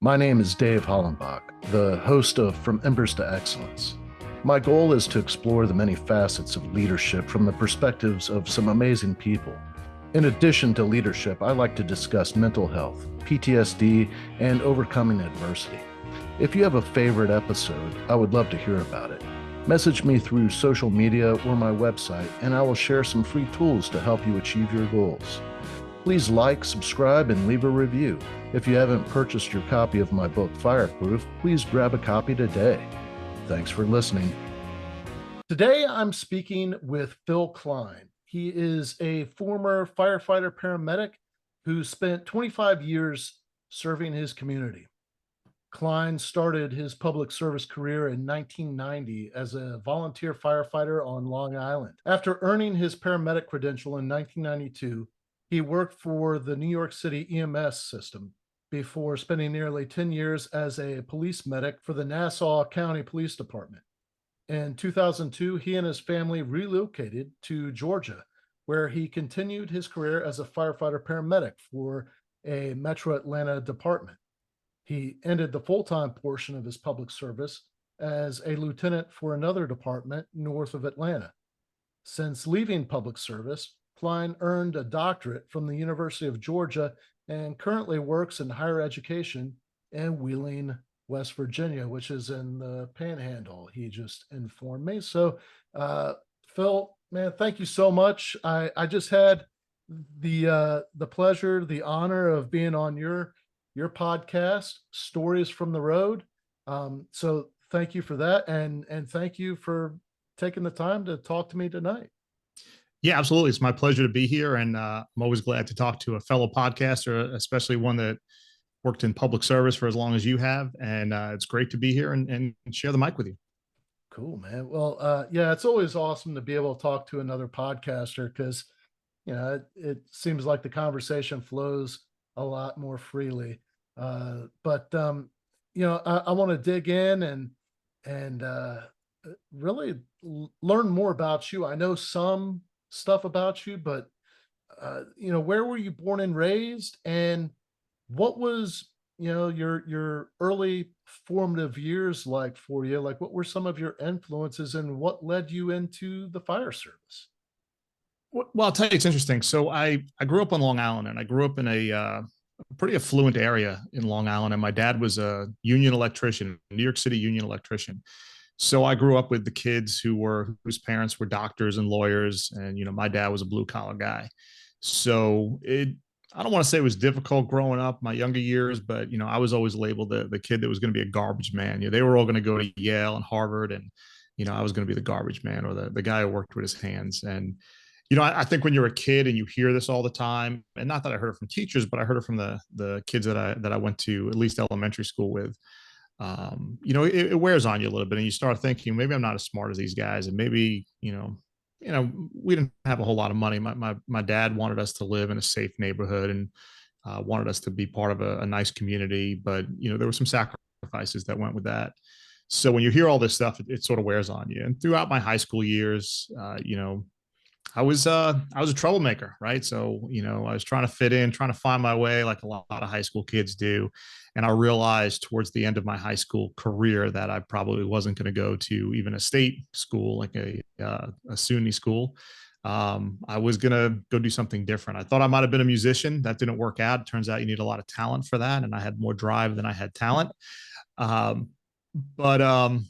My name is Dave Hollenbach, the host of From Embers to Excellence. My goal is to explore the many facets of leadership from the perspectives of some amazing people. In addition to leadership, I like to discuss mental health, PTSD, and overcoming adversity. If you have a favorite episode, I would love to hear about it. Message me through social media or my website, and I will share some free tools to help you achieve your goals. Please like, subscribe, and leave a review. If you haven't purchased your copy of my book, Fireproof, please grab a copy today. Thanks for listening. Today, I'm speaking with Phil Klein. He is a former firefighter paramedic who spent 25 years serving his community. Klein started his public service career in 1990 as a volunteer firefighter on Long Island. After earning his paramedic credential in 1992, he worked for the New York City EMS system before spending nearly 10 years as a police medic for the Nassau County Police Department. In 2002, he and his family relocated to Georgia, where he continued his career as a firefighter paramedic for a Metro Atlanta department. He ended the full-time portion of his public service as a lieutenant for another department north of Atlanta. Since leaving public service, Klein earned a doctorate from the University of Georgia and currently works in higher education in Wheeling, West Virginia, which is in the Panhandle. He just informed me. So, Phil, man, thank you so much. I just had the pleasure, the honor of being on your podcast, Stories from the Road. So thank you for that, and thank you for taking the time to talk to me tonight. Yeah, absolutely. It's my pleasure to be here. And I'm always glad to talk to a fellow podcaster, especially one that worked in public service for as long as you have. And it's great to be here and share the mic with you. Cool, man. Well, yeah, it's always awesome to be able to talk to another podcaster because, it seems like the conversation flows a lot more freely. I want to dig in and really learn more about you. I know some stuff about you, but where were you born and raised, and what was your early formative years like for you? Like, what were some of your influences, and what led you into the fire service? Well, I'll tell you, it's interesting. So I grew up on Long Island, and I grew up in a pretty affluent area in Long Island. And my dad was a union electrician, New York City union electrician. So I grew up with the kids whose parents were doctors and lawyers, and my dad was a blue collar guy. So I don't want to say it was difficult growing up my younger years, but I was always labeled the kid that was going to be a garbage man. They were all going to go to Yale and Harvard, and I was going to be the garbage man, or the guy who worked with his hands. And I think when you're a kid and you hear this all the time, and not that I heard it from teachers, but I heard it from the kids that I went to at least elementary school with. It wears on you a little bit, and you start thinking, maybe I'm not as smart as these guys, and maybe we didn't have a whole lot of money. My dad wanted us to live in a safe neighborhood, and wanted us to be part of a nice community, but there were some sacrifices that went with that. So when you hear all this stuff, it sort of wears on you. And throughout my high school years, I was a troublemaker, right? So I was trying to fit in, trying to find my way, like a lot of high school kids do. And I realized towards the end of my high school career that I probably wasn't going to go to even a state school, like a SUNY school. I was going to go do something different. I thought I might have been a musician. That didn't work out. It turns out you need a lot of talent for that, and I had more drive than I had talent. But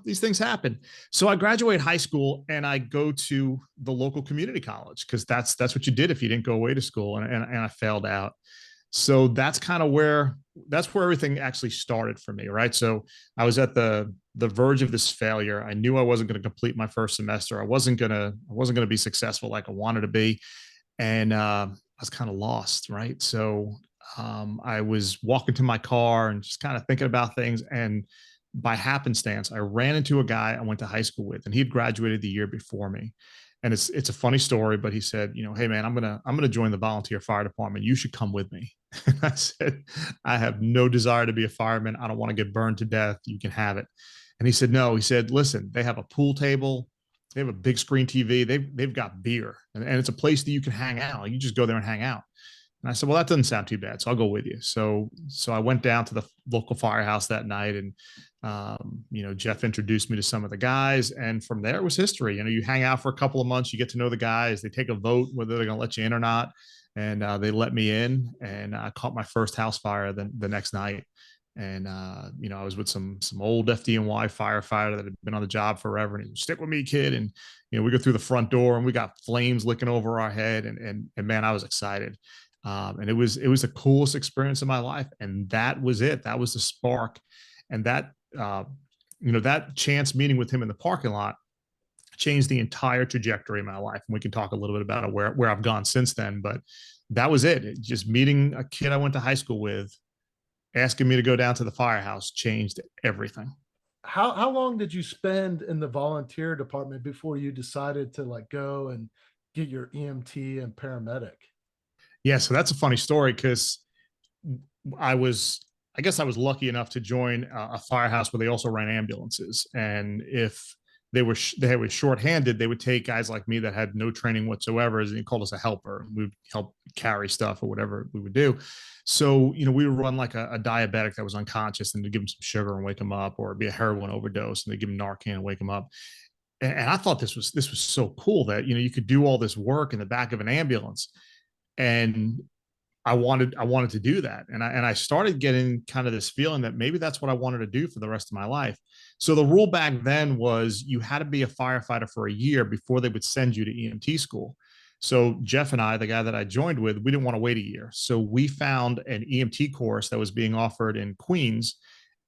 these things happen. So I graduate high school and I go to the local community college, because that's what you did if you didn't go away to school, and I failed out. So that's where everything actually started for me, right? So I was at the verge of this failure. I knew I wasn't going to complete my first semester. I wasn't gonna be successful like I wanted to be, and I was kind of lost, right? So I was walking to my car and just kind of thinking about things, and by happenstance, I ran into a guy I went to high school with, and he'd graduated the year before me. And it's a funny story, but he said, hey man, I'm gonna join the volunteer fire department. You should come with me. And I said, I have no desire to be a fireman. I don't want to get burned to death. You can have it. And he said, no. He said, listen, they have a pool table, they have a big screen TV, they've got beer, and it's a place that you can hang out. You just go there and hang out. And I said, well, that doesn't sound too bad. So I'll go with you. So I went down to the local firehouse that night, and, Jeff introduced me to some of the guys. And from there it was history. You hang out for a couple of months, you get to know the guys, they take a vote whether they're going to let you in or not. And they let me in, and I caught my first house fire the next night. And, I was with some old FDNY firefighter that had been on the job forever. And he, stick with me, kid. And, we go through the front door, and we got flames licking over our head. And man, I was excited. And it was the coolest experience of my life. And that was it. That was the spark. And that chance meeting with him in the parking lot changed the entire trajectory of my life. And we can talk a little bit about where I've gone since then. But that was it. Just meeting a kid I went to high school with, asking me to go down to the firehouse, changed everything. How long did you spend in the volunteer department before you decided to like go and get your EMT and paramedic? Yeah, so that's a funny story because I was, I guess I was lucky enough to join a firehouse where they also ran ambulances. And if they were shorthanded, they would take guys like me that had no training whatsoever, and they called us a helper. We would help carry stuff or whatever we would do. So, we would run like a diabetic that was unconscious, and to give him some sugar and wake him up, or be a heroin overdose and they give him Narcan and wake him up. And I thought this was so cool that, you could do all this work in the back of an ambulance. And I wanted to do that. And I started getting kind of this feeling that maybe that's what I wanted to do for the rest of my life. So the rule back then was you had to be a firefighter for a year before they would send you to EMT school. So Jeff and I, the guy that I joined with, we didn't want to wait a year. So we found an EMT course that was being offered in Queens,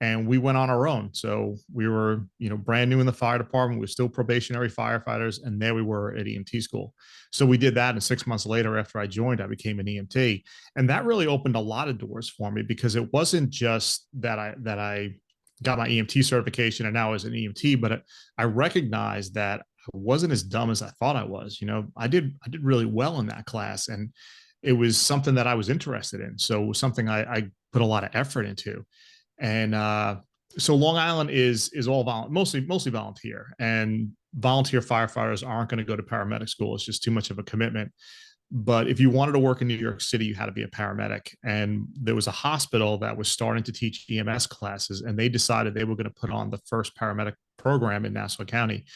and we went on our own. So we were, brand new in the fire department. We were still probationary firefighters, and there we were at EMT school. So we did that, and 6 months later, after I joined, I became an EMT, and that really opened a lot of doors for me, because it wasn't just that I got my EMT certification and now I was an EMT, but I recognized that I wasn't as dumb as I thought I was. I did really well in that class, and it was something that I was interested in. So it was something I put a lot of effort into. And so Long Island is all mostly volunteer, and volunteer firefighters aren't going to go to paramedic school. It's just too much of a commitment. But if you wanted to work in New York City, you had to be a paramedic. And there was a hospital that was starting to teach EMS classes, and they decided they were going to put on the first paramedic program in Nassau County.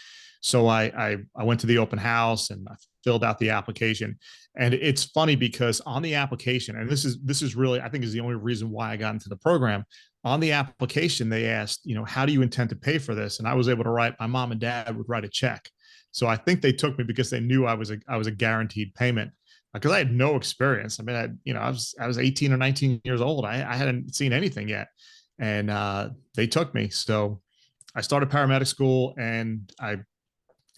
So I went to the open house, and I filled out the application. And it's funny because on the application, and this is really, I think, is the only reason why I got into the program. On the application, they asked, how do you intend to pay for this? And I was able to write, my mom and dad would write a check. So I think they took me because they knew I was a guaranteed payment, because I had no experience. I mean, I was 18 or 19 years old. I hadn't seen anything yet, and they took me. So I started paramedic school, and I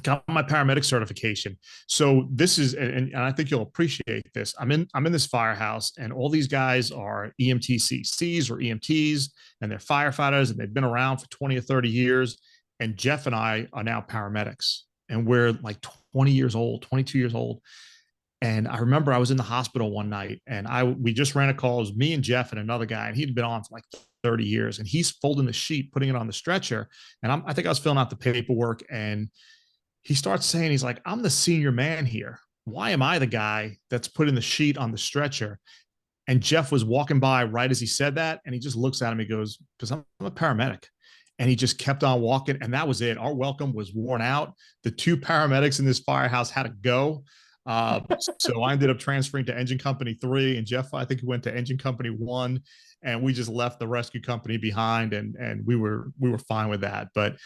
got my paramedic certification. So this is, and I think you'll appreciate this. I'm in this firehouse, and all these guys are EMTCCs or EMTs, and they're firefighters, and they've been around for 20 or 30 years. And Jeff and I are now paramedics, and we're like 20 years old, 22 years old. And I remember I was in the hospital one night, and we just ran a call. It was me and Jeff and another guy, and he'd been on for like 30 years, and he's folding the sheet, putting it on the stretcher. And I think I was filling out the paperwork, and he starts saying, he's like, I'm the senior man here. Why am I the guy that's putting the sheet on the stretcher? And Jeff was walking by right as he said that. And he just looks at him. He goes, because I'm a paramedic. And he just kept on walking. And that was it. Our welcome was worn out. The two paramedics in this firehouse had to go. So I ended up transferring to Engine Company 3, and Jeff, I think he went to Engine Company 1, and we just left the rescue company behind, and we were fine with that. But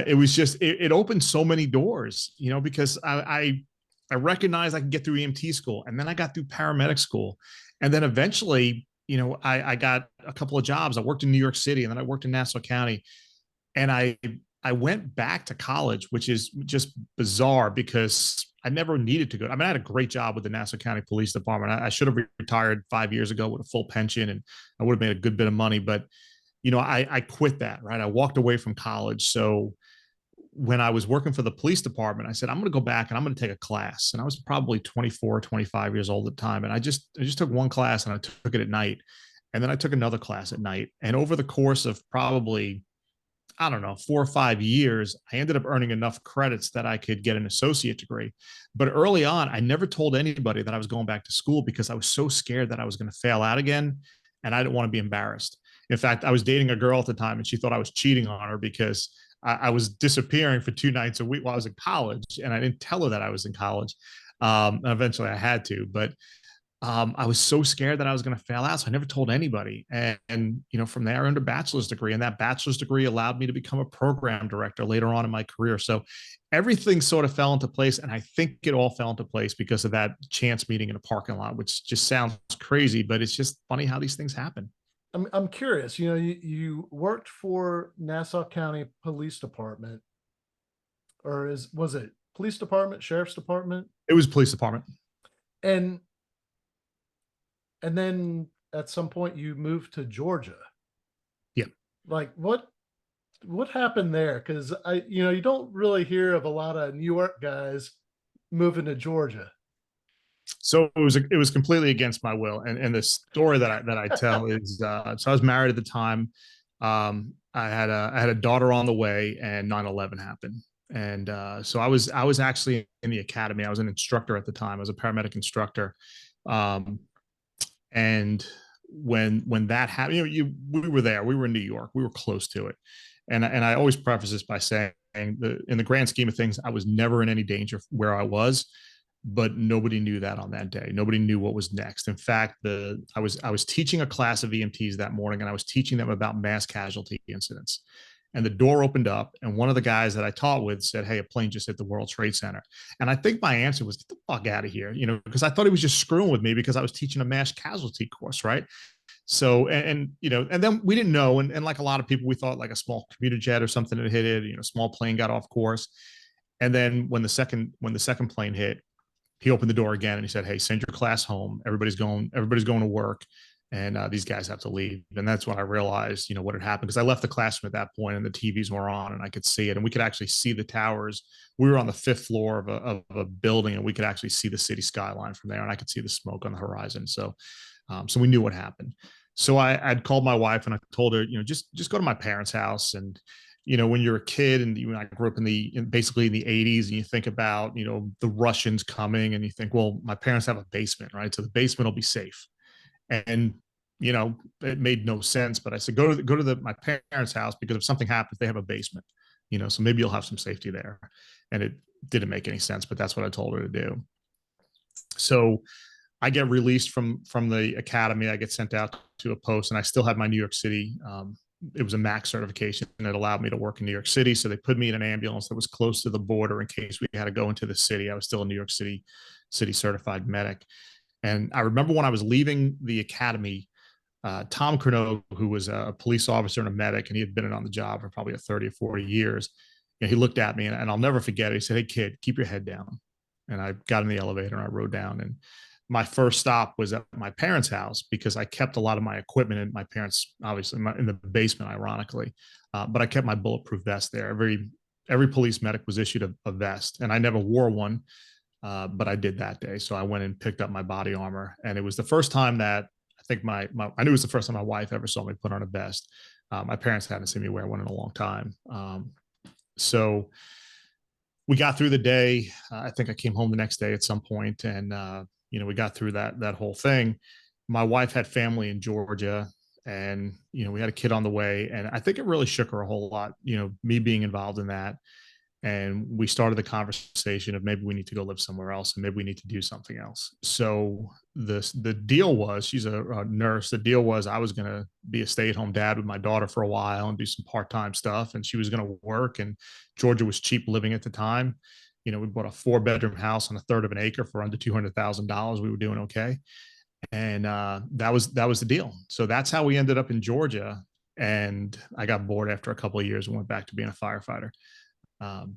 it was just, it opened so many doors, because I recognized I could get through EMT school, and then I got through paramedic school. And then eventually, I got a couple of jobs. I worked in New York City, and then I worked in Nassau County. And I went back to college, which is just bizarre because I never needed to go. I mean, I had a great job with the Nassau County Police Department. I should have retired 5 years ago with a full pension, and I would have made a good bit of money. But, I quit that, right? I walked away from college. So when I was working for the police department, I said, I'm going to go back and I'm going to take a class. And I was probably 24, 25 years old at the time. And I just took one class, and I took it at night. And then I took another class at night. And over the course of probably I don't know, 4 or 5 years, I ended up earning enough credits that I could get an associate degree. But early on, I never told anybody that I was going back to school because I was so scared that I was going to fail out again. And I didn't want to be embarrassed. In fact, I was dating a girl at the time and she thought I was cheating on her because I was disappearing for 2 nights a week while I was in college. And I didn't tell her that I was in college. Eventually I had to, but I was so scared that I was going to fail out. So I never told anybody. From there I earned a bachelor's degree, and that bachelor's degree allowed me to become a program director later on in my career. So everything sort of fell into place. And I think it all fell into place because of that chance meeting in a parking lot, which just sounds crazy, but it's just funny how these things happen. I'm curious, you worked for Nassau County Police Department, or was it police department, sheriff's department? It was police department. And then at some point you moved to Georgia. Yeah. Like what happened there? Because you don't really hear of a lot of New York guys moving to Georgia. So it was completely against my will. And the story that I tell is so I was married at the time. I had a daughter on the way, and 9/11 happened. And so I was actually in the academy. I was an instructor at the time. I was a paramedic instructor. And when that happened, we were there. We were in New York. We were close to it. And I always preface this by saying, in the grand scheme of things, I was never in any danger where I was, but nobody knew that on that day. Nobody knew what was next. In fact, I was teaching a class of EMTs that morning, and I was teaching them about mass casualty incidents. And the door opened up, and one of the guys that I taught with said, "Hey, a plane just hit the World Trade Center." And I think my answer was, "Get the fuck out of here," because I thought he was just screwing with me because I was teaching a mass casualty course, right? So, and then we didn't know, and like a lot of people, we thought like a small commuter jet or something had hit it. Small plane got off course. And then when the second plane hit, he opened the door again and he said, "Hey, send your class home. Everybody's going to work, and these guys have to leave." And that's when I realized, what had happened, because I left the classroom at that point and the TVs were on and I could see it, and we could actually see the towers. We were on the 5th floor of a building, and we could actually see the city skyline from there, and I could see the smoke on the horizon. So we knew what happened. So I'd called my wife and I told her, just go to my parents' house. And when you're a kid, and I grew up basically in the 80s, and you think about, the Russians coming, and you think, well, my parents have a basement, right? So the basement will be safe. And, it made no sense, but I said, go to my parents' house, because if something happens, they have a basement, so maybe you'll have some safety there. And it didn't make any sense, but that's what I told her to do. So I get released from the academy. I get sent out to a post, and I still had my New York City. It was a MAC certification that allowed me to work in New York City. So they put me in an ambulance that was close to the border in case we had to go into the city. I was still a New York City certified medic. And I remember when I was leaving the academy, Tom Curnow, who was a police officer and a medic, and he had been on the job for probably 30 or 40 years. He looked at me, and I'll never forget it. He said, "Hey, kid, keep your head down." And I got in the elevator and I rode down, and my first stop was at my parents' house, because I kept a lot of my equipment in my parents, obviously in the basement, ironically. But I kept my bulletproof vest there. Every police medic was issued a vest, and I never wore one, but I did that day. So I went and picked up my body armor, and it was the first time that I think I knew it was the first time my wife ever saw me put on a vest. My parents hadn't seen me wear one in a long time. So we got through the day. I think I came home the next day at some point, and we got through that whole thing. My wife had family in Georgia, and we had a kid on the way, and I think it really shook her a whole lot. Me being involved in that, and we started the conversation of maybe we need to go live somewhere else, and maybe we need to do something else. So the deal was, she's a nurse. The deal was I was going to be a stay-at-home dad with my daughter for a while and do some part-time stuff, and she was going to work. And Georgia was cheap living at the time. We bought a 4-bedroom house on 1/3 of an acre for under $200,000. We were doing okay. And that was the deal. So that's how we ended up in Georgia. And I got bored after a couple of years and went back to being a firefighter.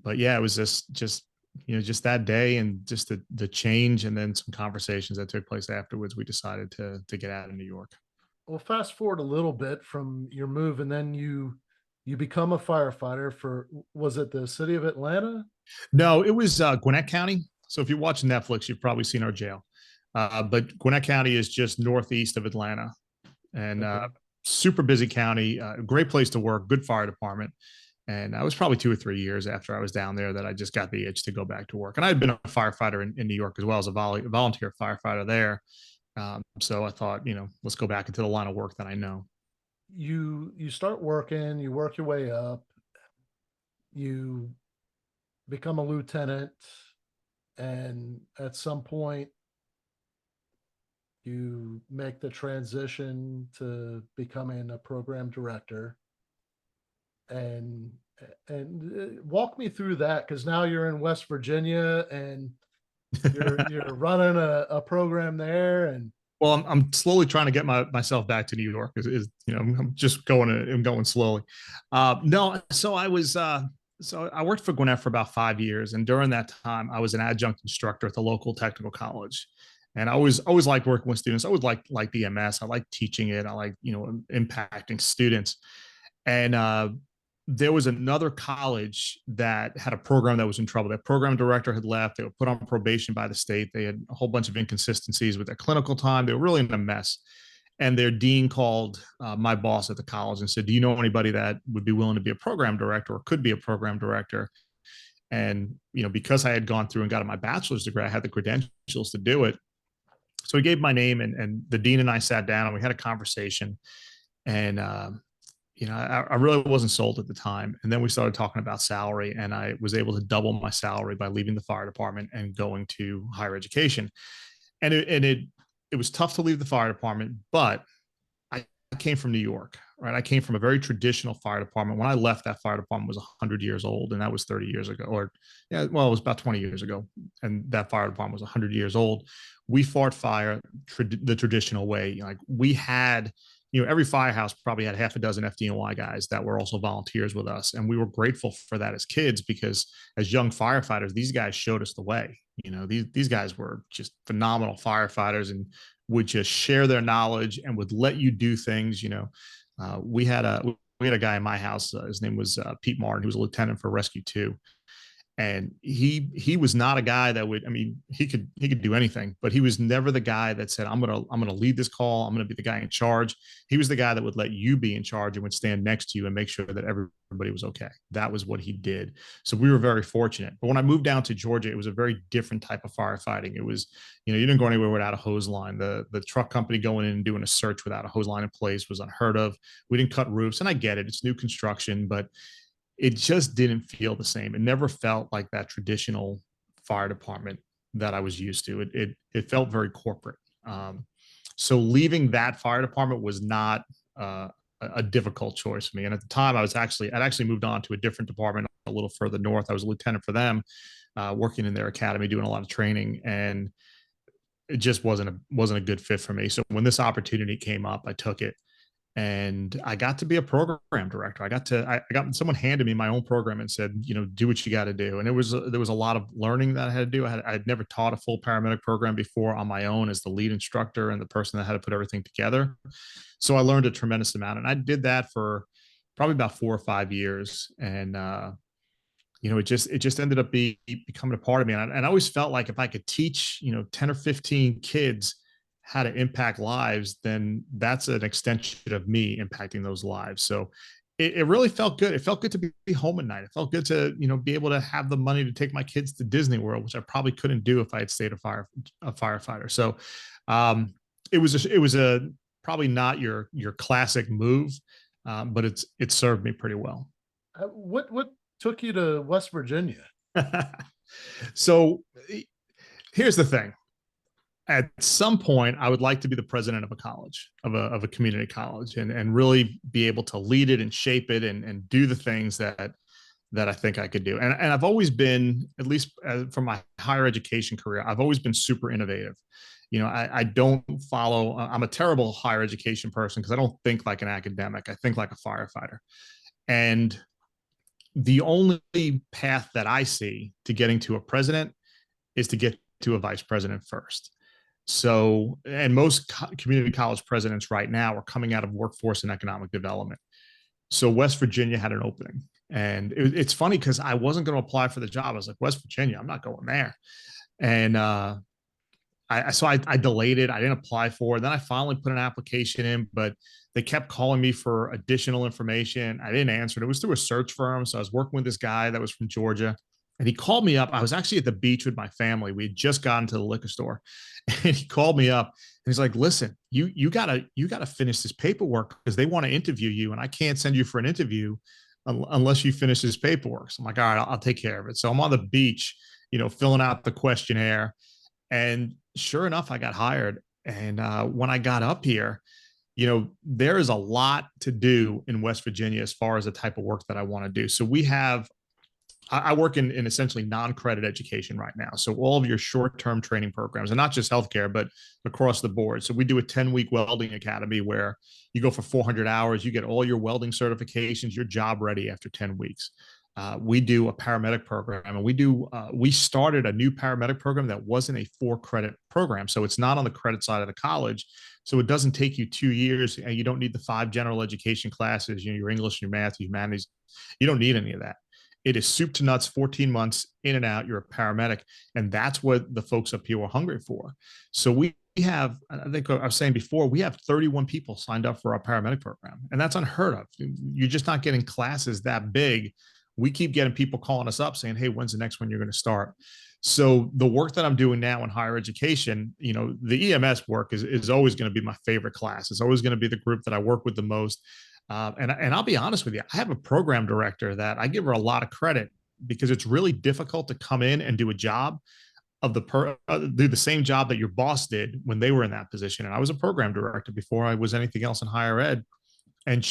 But yeah, it was just that day, and just the change, and then some conversations that took place afterwards. We decided to get out of New York. Well, fast forward a little bit from your move, and then you become a firefighter for, was it the city of Atlanta? No, it was Gwinnett County. So if you watch Netflix, you've probably seen our jail. But Gwinnett County is just northeast of Atlanta, and Okay. super busy county, great place to work, good fire department. And I was probably 2 or 3 years after I was down there that I just got the itch to go back to work. And I had been a firefighter in New York as well as a volunteer firefighter there. So I thought, let's go back into the line of work that I know. You start working, you work your way up, you become a lieutenant, and at some point you make the transition to becoming a program director. And walk me through that, because now you're in West Virginia and you're running a program there. And Well, I'm slowly trying to get myself back to New York. I'm just I'm going slowly. No, so I worked for Gwinnett for about 5 years, and during that time, I was an adjunct instructor at the local technical college. And I always liked working with students. I always like the EMS. I like teaching it. I like impacting students. And there was another college that had a program that was in trouble. Their program director had left. They were put on probation by the state. They had a whole bunch of inconsistencies with their clinical time. They were really in a mess. And their dean called my boss at the college and said, "Do you know anybody that would be willing to be a program director or could be a program director?" And because I had gone through and got my bachelor's degree, I had the credentials to do it. So he gave my name, and the dean and I sat down and we had a conversation. And I really wasn't sold at the time. And then we started talking about salary, and I was able to double my salary by leaving the fire department and going to higher education. And it was tough to leave the fire department, but I came from New York, right? I came from a very traditional fire department. When I left, that fire department was 100 years old, and that was 30 years ago, it was about 20 years ago. And that fire department was 100 years old. We fought fire the traditional way. Like we had, every firehouse probably had half a dozen FDNY guys that were also volunteers with us. And we were grateful for that as kids, because as young firefighters, these guys showed us the way. These guys were just phenomenal firefighters and would just share their knowledge and would let you do things. We had a guy in my house. His name was Pete Martin. He was a lieutenant for Rescue 2. And he was not a guy that would, he could do anything, but he was never the guy that said, I'm going to lead this call. I'm going to be the guy in charge. He was the guy that would let you be in charge and would stand next to you and make sure that everybody was okay. That was what he did. So we were very fortunate. But when I moved down to Georgia, it was a very different type of firefighting. It was, you didn't go anywhere without a hose line. The truck company going in and doing a search without a hose line in place was unheard of. We didn't cut roofs, and I get it. It's new construction, but it just didn't feel the same. It never felt like that traditional fire department that I was used to. It felt very corporate. So leaving that fire department was not a difficult choice for me. And at the time, I'd actually moved on to a different department a little further north. I was a lieutenant for them, working in their academy, doing a lot of training, and it just wasn't a good fit for me. So when this opportunity came up, I took it. And I got to be a program director. I got someone handed me my own program and said, do what you got to do. And there was a lot of learning that I had to do. I had never taught a full paramedic program before on my own as the lead instructor and the person that had to put everything together. So I learned a tremendous amount, and I did that for probably about 4 or 5 years. And, it just ended up becoming a part of me. And I always felt like if I could teach, 10 or 15 kids how to impact lives, then that's an extension of me impacting those lives. So it really felt good. It felt good to be home at night. It felt good to, be able to have the money to take my kids to Disney World, which I probably couldn't do if I had stayed a firefighter. So it was a probably not your classic move, but it served me pretty well. What took you to West Virginia? So here's the thing. At some point, I would like to be the president of a college, of a community college, and really be able to lead it and shape it and do the things that I think I could do. And I've always been, at least from my higher education career, I've always been super innovative. I don't follow, I'm a terrible higher education person because I don't think like an academic. I think like a firefighter. And the only path that I see to getting to a president is to get to a vice president first. So, and most community college presidents right now are coming out of workforce and economic development. So West Virginia had an opening, and it's funny because I wasn't going to apply for the job. I was like, West Virginia, I'm not going there. And I delayed it. I didn't apply for it. Then I finally put an application in, but they kept calling me for additional information. I didn't answer it. It was through a search firm. So I was working with this guy that was from Georgia, and he called me up. I was actually at the beach with my family. We had just gotten to the liquor store, and he called me up and he's like, "Listen, you gotta finish this paperwork because they want to interview you, and I can't send you for an interview unless you finish this paperwork." So I'm like, "All right, I'll take care of it." So I'm on the beach, filling out the questionnaire, and sure enough, I got hired. And when I got up here, there is a lot to do in West Virginia as far as the type of work that I want to do. So I work in essentially non-credit education right now. So all of your short-term training programs, and not just healthcare, but across the board. So we do a 10-week welding academy where you go for 400 hours, you get all your welding certifications, you're job ready after 10 weeks. We do a paramedic program, and we started a new paramedic program that wasn't a 4-credit program. So it's not on the credit side of the college. So it doesn't take you 2 years, and you don't need the 5 general education classes, your English, your math, your humanities. You don't need any of that. It is soup to nuts, 14 months in and out. You're a paramedic. And that's what the folks up here were hungry for. So we have, I think I was saying before, we have 31 people signed up for our paramedic program. And that's unheard of. You're just not getting classes that big. We keep getting people calling us up saying, "Hey, when's the next one you're going to start?" So the work that I'm doing now in higher education, the EMS work is always going to be my favorite class. It's always going to be the group that I work with the most. And I'll be honest with you, I have a program director that I give her a lot of credit because it's really difficult to come in and do a job do the same job that your boss did when they were in that position. And I was a program director before I was anything else in higher ed. And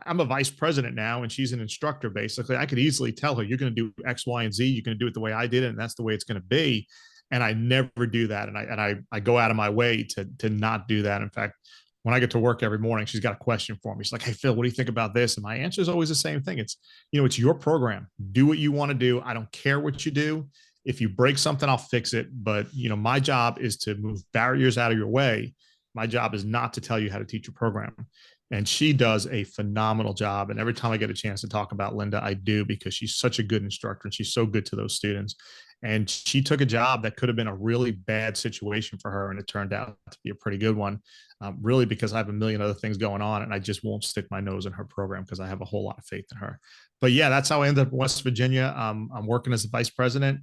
I'm a vice president now, and she's an instructor. Basically, I could easily tell her, "You're going to do X, Y, and Z. You're going to do it the way I did it, and that's the way it's going to be." And I never do that, and I go out of my way to not do that. In fact, when I get to work every morning, she's got a question for me. She's like, "Hey, Phil, what do you think about this?" And my answer is always the same thing. It's your program. Do what you want to do. I don't care what you do. If you break something, I'll fix it. But my job is to move barriers out of your way. My job is not to tell you how to teach a program. And she does a phenomenal job. And every time I get a chance to talk about Linda, I do, because she's such a good instructor and she's so good to those students. And she took a job that could have been a really bad situation for her, and it turned out to be a pretty good one, really because I have a million other things going on, and I just won't stick my nose in her program because I have a whole lot of faith in her. But yeah, that's how I ended up in West Virginia. I'm working as a vice president.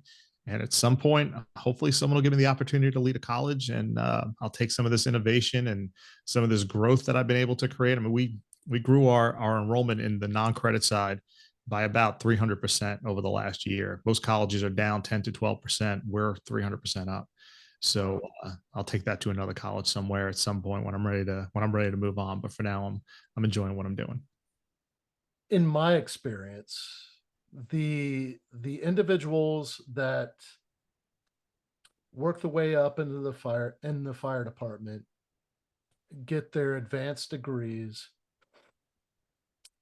And at some point, hopefully someone will give me the opportunity to lead a college, and I'll take some of this innovation and some of this growth that I've been able to create. I mean, we grew our enrollment in the non-credit side by about 300% over the last year. Most colleges are down 10 to 12%. We're 300% up. So I'll take that to another college somewhere at some point when I'm ready to move on. But for now, I'm enjoying what I'm doing. In my experience, the individuals that work the way up into the fire department get their advanced degrees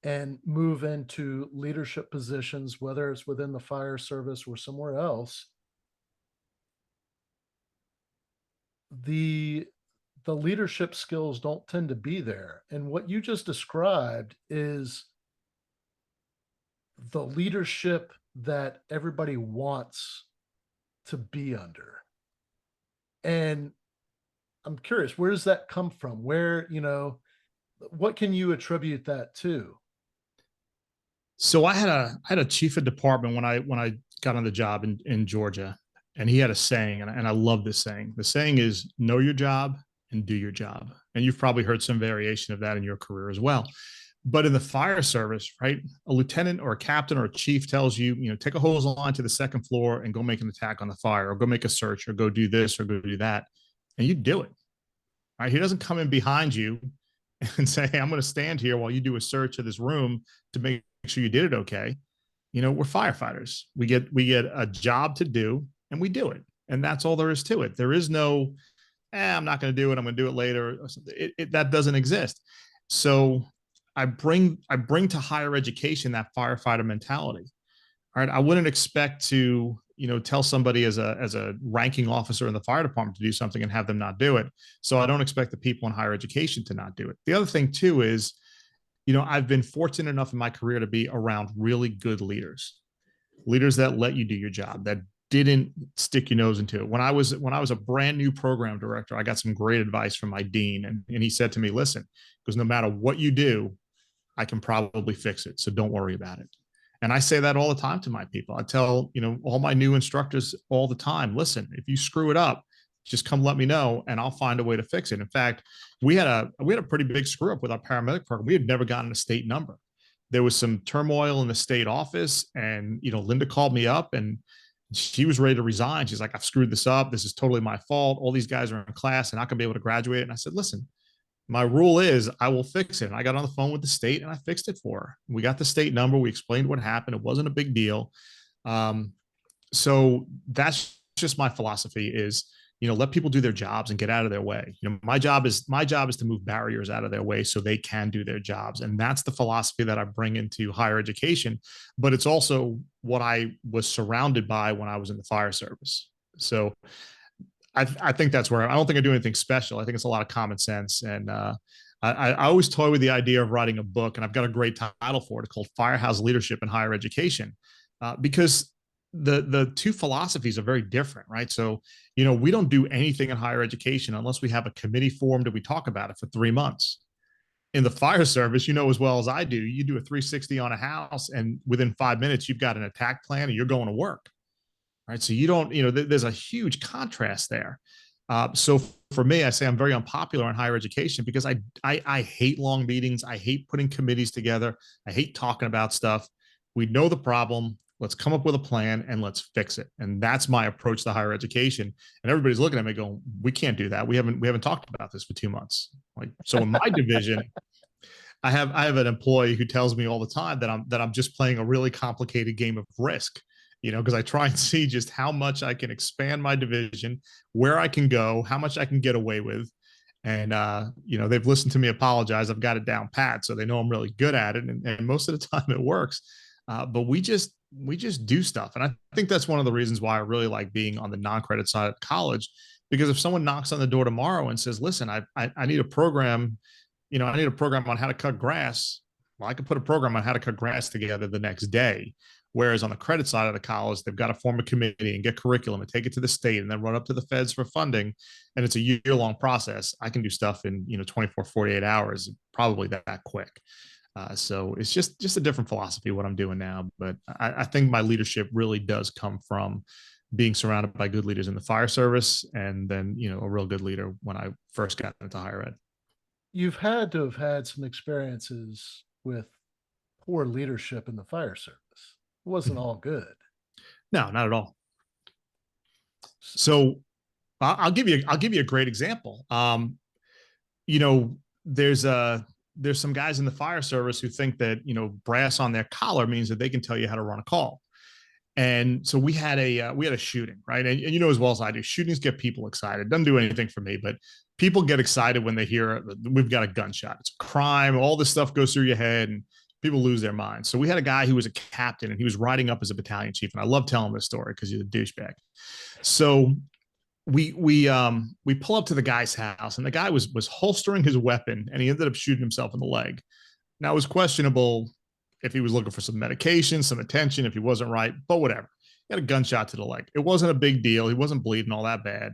and move into leadership positions, whether it's within the fire service or somewhere else, the leadership skills don't tend to be there. And what you just described is the leadership that everybody wants to be under. And I'm curious, where does that come from? What can you attribute that to? So I had a chief of department when I got on the job in Georgia, and he had a saying, and I love this saying. The saying is, "Know your job and do your job." And you've probably heard some variation of that in your career as well. But in the fire service, right, a lieutenant or a captain or a chief tells you, take a hose line to the second floor and go make an attack on the fire, or go make a search, or go do this, or go do that, and you do it. Right? He doesn't come in behind you and say, "Hey, I'm going to stand here while you do a search of this room to make sure you did it okay." We're firefighters. We get a job to do, and we do it, and that's all there is to it. There is no, "I'm not going to do it. I'm going to do it later." That doesn't exist. So I bring to higher education that firefighter mentality. All right, I wouldn't expect to tell somebody as a ranking officer in the fire department to do something and have them not do it. So I don't expect the people in higher education to not do it. The other thing too is, I've been fortunate enough in my career to be around really good leaders that let you do your job, that didn't stick your nose into it. When I was a brand new program director, I got some great advice from my dean, and he said to me, listen, because no matter what you do, I can probably fix it. So don't worry about it. And I say that all the time to my people. I tell, all my new instructors all the time, listen, if you screw it up, just come let me know and I'll find a way to fix it. In fact, we had a pretty big screw up with our paramedic program. We had never gotten a state number. There was some turmoil in the state office, and Linda called me up and she was ready to resign. She's like, I've screwed this up. This is totally my fault. All these guys are in class and not gonna be able to graduate. And I said, listen, my rule is I will fix it. And I got on the phone with the state and I fixed it for her. We got the state number. We explained what happened. It wasn't a big deal. So that's just my philosophy is, let people do their jobs and get out of their way. My job is to move barriers out of their way so they can do their jobs. And that's the philosophy that I bring into higher education. But it's also what I was surrounded by when I was in the fire service. So I think that's where I don't think I do anything special. I think it's a lot of common sense. And I always toy with the idea of writing a book, and I've got a great title for it called Firehouse Leadership in Higher Education, because the two philosophies are very different, right? So, we don't do anything in higher education unless we have a committee formed and we talk about it for 3 months. In the fire service, as well as I do, you do a 360 on a house, and within 5 minutes, you've got an attack plan and you're going to work. Right. So you don't, there's a huge contrast there. So for me, I say I'm very unpopular in higher education because I hate long meetings. I hate putting committees together. I hate talking about stuff. We know the problem. Let's come up with a plan and let's fix it. And that's my approach to higher education. And everybody's looking at me going, we can't do that. We haven't talked about this for 2 months. Like, so in my division, I have an employee who tells me all the time that I'm just playing a really complicated game of Risk. Because I try and see just how much I can expand my division, where I can go, how much I can get away with. And, they've listened to me apologize. I've got it down pat. So they know I'm really good at it. And most of the time it works. But we just do stuff. And I think that's one of the reasons why I really like being on the non-credit side of college, because if someone knocks on the door tomorrow and says, listen, I need a program, I need a program on how to cut grass. Well, I could put a program on how to cut grass together the next day. Whereas on the credit side of the college, they've got to form a committee and get curriculum and take it to the state and then run up to the feds for funding. And it's a year-long process. I can do stuff in 24, 48 hours, probably that quick. So it's just a different philosophy what I'm doing now. But I think my leadership really does come from being surrounded by good leaders in the fire service, and then a real good leader when I first got into higher ed. You've had to have had some experiences with poor leadership in the fire service. It wasn't all good. No, not at all. So I'll give you a great example. There's some guys in the fire service who think that brass on their collar means that they can tell you how to run a call. And so we had a shooting, right? And as well as I do, shootings get people excited. Doesn't do anything for me, but people get excited when they hear we've got a gunshot. It's a crime. All this stuff goes through your head and people lose their minds. So we had a guy who was a captain and he was riding up as a battalion chief. And I love telling this story because he's a douchebag. So we pull up to the guy's house, and the guy was holstering his weapon, and he ended up shooting himself in the leg. Now it was questionable if he was looking for some medication, some attention, if he wasn't right, but whatever. He had a gunshot to the leg. It wasn't a big deal. He wasn't bleeding all that bad.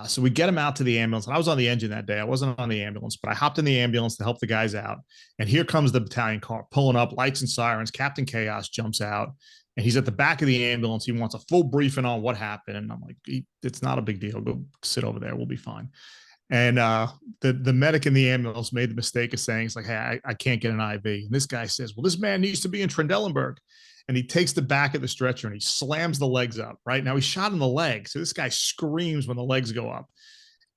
So we get him out to the ambulance. And I was on the engine that day. I wasn't on the ambulance, but I hopped in the ambulance to help the guys out. And here comes the battalion car pulling up, lights and sirens. Captain Chaos jumps out, and he's at the back of the ambulance. He wants a full briefing on what happened. And I'm like, it's not a big deal. Go sit over there. We'll be fine. And the medic in the ambulance made the mistake of saying, it's like, hey, I can't get an IV. And this guy says, well, this man needs to be in Trendelenburg. And he takes the back of the stretcher and he slams the legs up. Right now, he's shot in the leg. So this guy screams when the legs go up.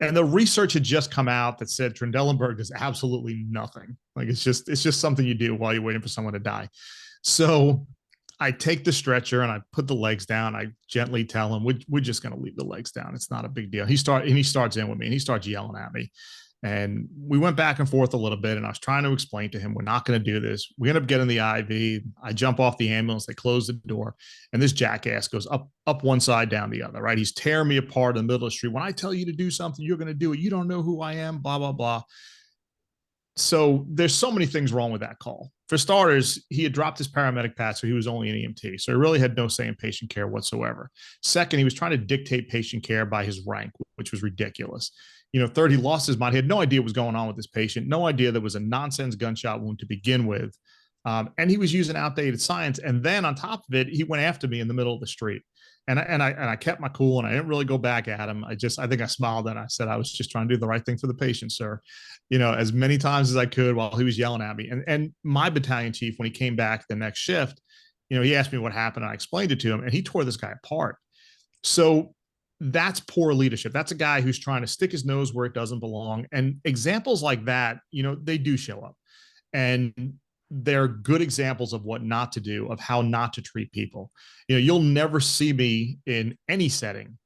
And the research had just come out that said Trendelenburg does absolutely nothing. Like it's just something you do while you're waiting for someone to die. So I take the stretcher and I put the legs down. I gently tell him, we're just going to leave the legs down. It's not a big deal. He starts in with me and he starts yelling at me. And we went back and forth a little bit, and I was trying to explain to him, we're not going to do this. We end up getting the IV. I jump off the ambulance. They close the door, and this jackass goes up one side, down the other, right? He's tearing me apart in the middle of the street. When I tell you to do something, you're going to do it. You don't know who I am, blah, blah, blah. So there's so many things wrong with that call. For starters, he had dropped his paramedic pass, so he was only an EMT. So he really had no say in patient care whatsoever. Second, he was trying to dictate patient care by his rank, which was ridiculous. Third, he lost his mind. He had no idea what was going on with this patient, no idea there was a nonsense gunshot wound to begin with. And he was using outdated science. And then on top of it, he went after me in the middle of the street. And I kept my cool, and I didn't really go back at him. I think I smiled and I said, I was just trying to do the right thing for the patient, sir. As many times as I could while he was yelling at me. And my battalion chief, when he came back the next shift, he asked me what happened. And I explained it to him, and he tore this guy apart. So that's poor leadership. That's a guy who's trying to stick his nose where it doesn't belong. And examples like that, they do show up. And they're good examples of what not to do, of how not to treat people. You'll never see me in any setting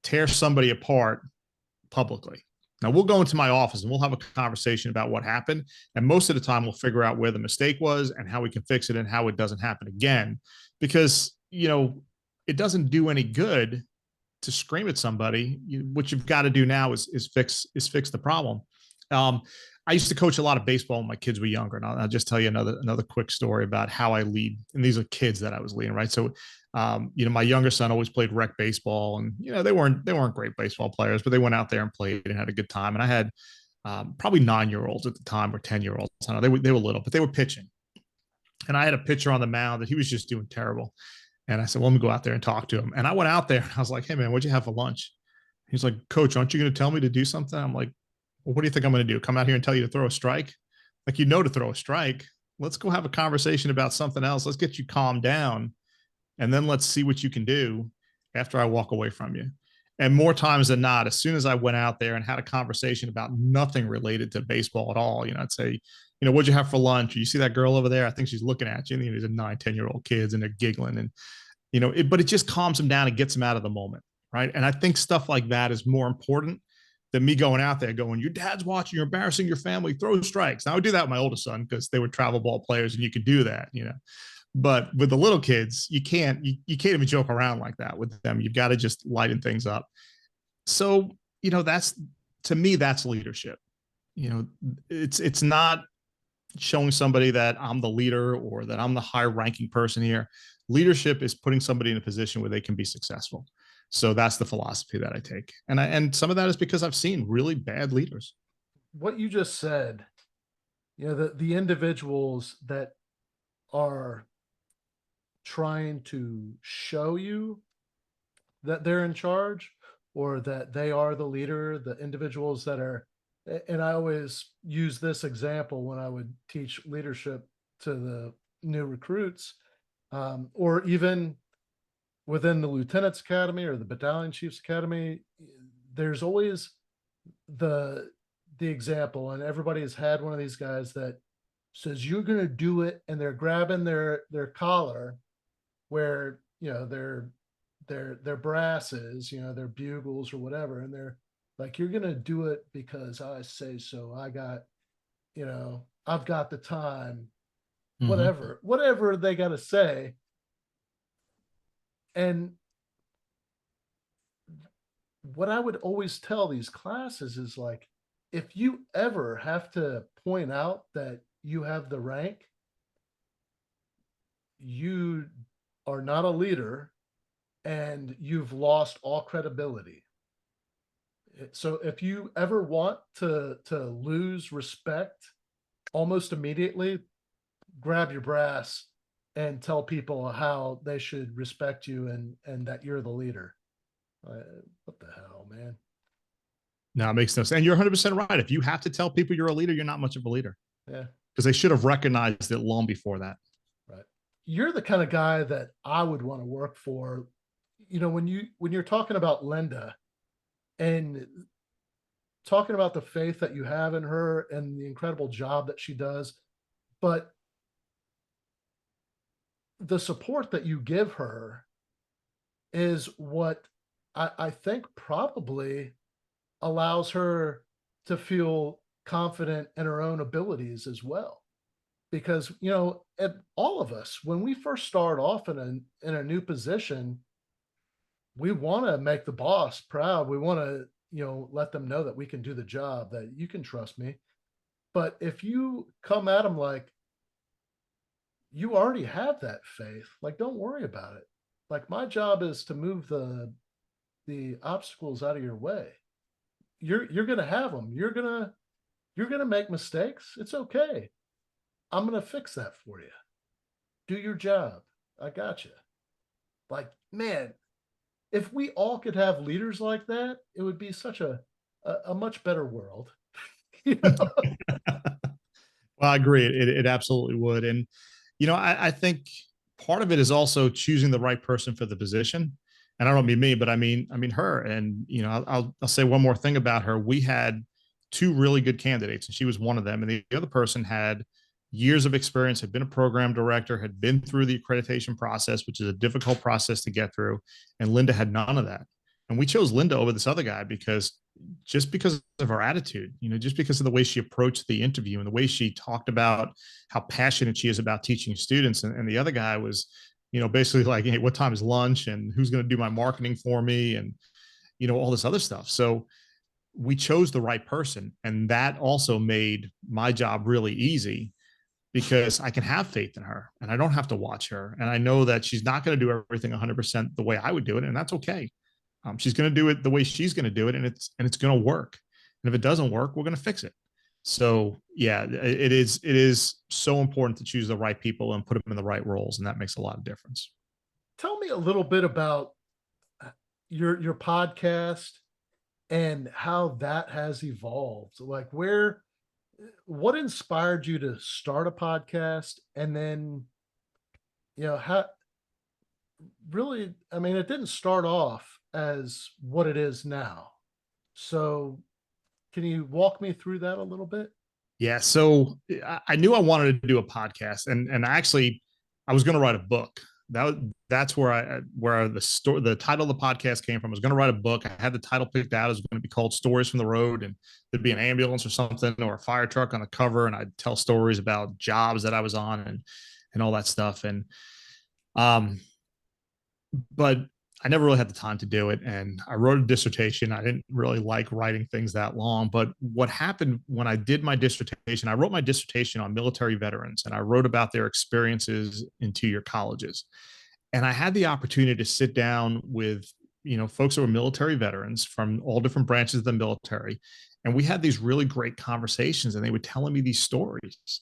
tear somebody apart publicly. Now we'll go into my office and we'll have a conversation about what happened. And most of the time we'll figure out where the mistake was and how we can fix it and how it doesn't happen again. Because, it doesn't do any good to scream at somebody. What you've got to do now is fix the problem. I used to coach a lot of baseball when my kids were younger, and I'll just tell you another quick story about how I lead. And these are kids that I was leading, right? So, my younger son always played rec baseball, and they weren't great baseball players, but they went out there and played and had a good time. And I had probably 9-year-olds at the time or 10-year-olds. I don't know, they were little, but they were pitching. And I had a pitcher on the mound that he was just doing terrible. And I said, well, let me go out there and talk to him. And I went out there and I was like, hey man, what'd you have for lunch? He's like, coach, aren't you going to tell me to do something? I'm like, well, what do you think I'm going to do? Come out here and tell you to throw a strike? Like, to throw a strike. Let's go have a conversation about something else. Let's get you calmed down. And then let's see what you can do after I walk away from you. And more times than not, as soon as I went out there and had a conversation about nothing related to baseball at all, I'd say, what'd you have for lunch? You see that girl over there? I think she's looking at you. These are 9-10-year-old kids and they're giggling. And, but it just calms them down and gets them out of the moment. Right. And I think stuff like that is more important than me going out there going, your dad's watching, you're embarrassing your family, throw strikes. Now I would do that with my oldest son because they were travel ball players and you could do that, but with the little kids, you can't even joke around like that with them. You've got to just lighten things up. So, to me, that's leadership. It's not showing somebody that I'm the leader or that I'm the high ranking person here. Leadership is putting somebody in a position where they can be successful. So that's the philosophy that I take. And some of that is because I've seen really bad leaders. What you just said, the individuals that are trying to show you that they're in charge or that they are the leader, the individuals that are, and I always use this example when I would teach leadership to the new recruits, or even within the lieutenant's academy or the battalion chief's academy, there's always the example, and everybody has had one of these guys that says you're going to do it, and they're grabbing their collar where their brasses, their bugles or whatever, and they're like, you're going to do it because I say so. I got, I've got the time, whatever they got to say. And what I would always tell these classes is like, if you ever have to point out that you have the rank, you are not a leader and you've lost all credibility. So if you ever want to lose respect almost immediately, grab your brass and tell people how they should respect you and that you're the leader. What the hell, man? No, it makes no sense. And you're 100% right. If you have to tell people you're a leader, you're not much of a leader. Yeah. Because they should have recognized it long before that. Right. You're the kind of guy that I would want to work for. When you're talking about Linda and talking about the faith that you have in her and the incredible job that she does, but the support that you give her is what I think probably allows her to feel confident in her own abilities as well. Because, all of us, when we first start off in a new position, we want to make the boss proud. We want to, let them know that we can do the job, that you can trust me. But if you come at them like, you already have that faith, like, don't worry about it. Like, my job is to move the obstacles out of your way. You're gonna have them. You're gonna make mistakes. It's okay. I'm gonna fix that for you. Do your job. I got you. Like, man, if we all could have leaders like that, it would be such a much better world. You know? Well, I agree. It absolutely would. And, I think part of it is also choosing the right person for the position. And I don't mean me, but I mean her. And, I'll say one more thing about her. We had two really good candidates, and she was one of them. And the other person had years of experience, had been a program director, had been through the accreditation process, which is a difficult process to get through. And Linda had none of that. And we chose Linda over this other guy because of her attitude, just because of the way she approached the interview and the way she talked about how passionate she is about teaching students. And the other guy was, basically like, hey, what time is lunch and who's going to do my marketing for me? And, all this other stuff. So we chose the right person. And that also made my job really easy because I can have faith in her and I don't have to watch her. And I know that she's not going to do everything 100% the way I would do it. And that's okay. She's going to do it the way she's going to do it, and it's going to work. And if it doesn't work, we're going to fix it. So yeah, it is so important to choose the right people and put them in the right roles, and that makes a lot of difference. Tell me a little bit about your podcast and how that has evolved. Like, what inspired you to start a podcast, and then how really, I mean, it didn't start off as what it is now. So can you walk me through that a little bit? Yeah. So I knew I wanted to do a podcast, and actually, I was going to write a book. That's where the title of the podcast came from. I was going to write a book. I had the title picked out. It was going to be called Stories from the Road, and there'd be an ambulance or something or a fire truck on the cover, and I'd tell stories about jobs that I was on and all that stuff. And but I never really had the time to do it. And I wrote a dissertation. I didn't really like writing things that long. But what happened when I did my dissertation, I wrote my dissertation on military veterans, and I wrote about their experiences in 2-year colleges. And I had the opportunity to sit down with, folks who were military veterans from all different branches of the military. And we had these really great conversations, and they were telling me these stories.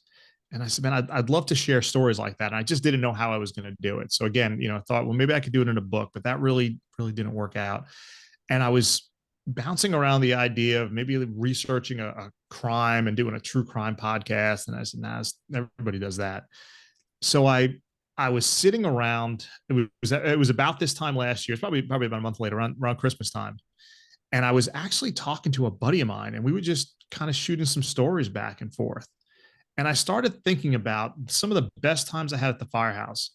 And I said, man, I'd love to share stories like that. And I just didn't know how I was going to do it. So again, I thought, well, maybe I could do it in a book, but that really, really didn't work out. And I was bouncing around the idea of maybe researching a crime and doing a true crime podcast. And I said, nah, everybody does that. So I was sitting around, it was about this time last year. It's probably about a month later, around Christmas time. And I was actually talking to a buddy of mine, and we were just kind of shooting some stories back and forth. And I started thinking about some of the best times I had at the firehouse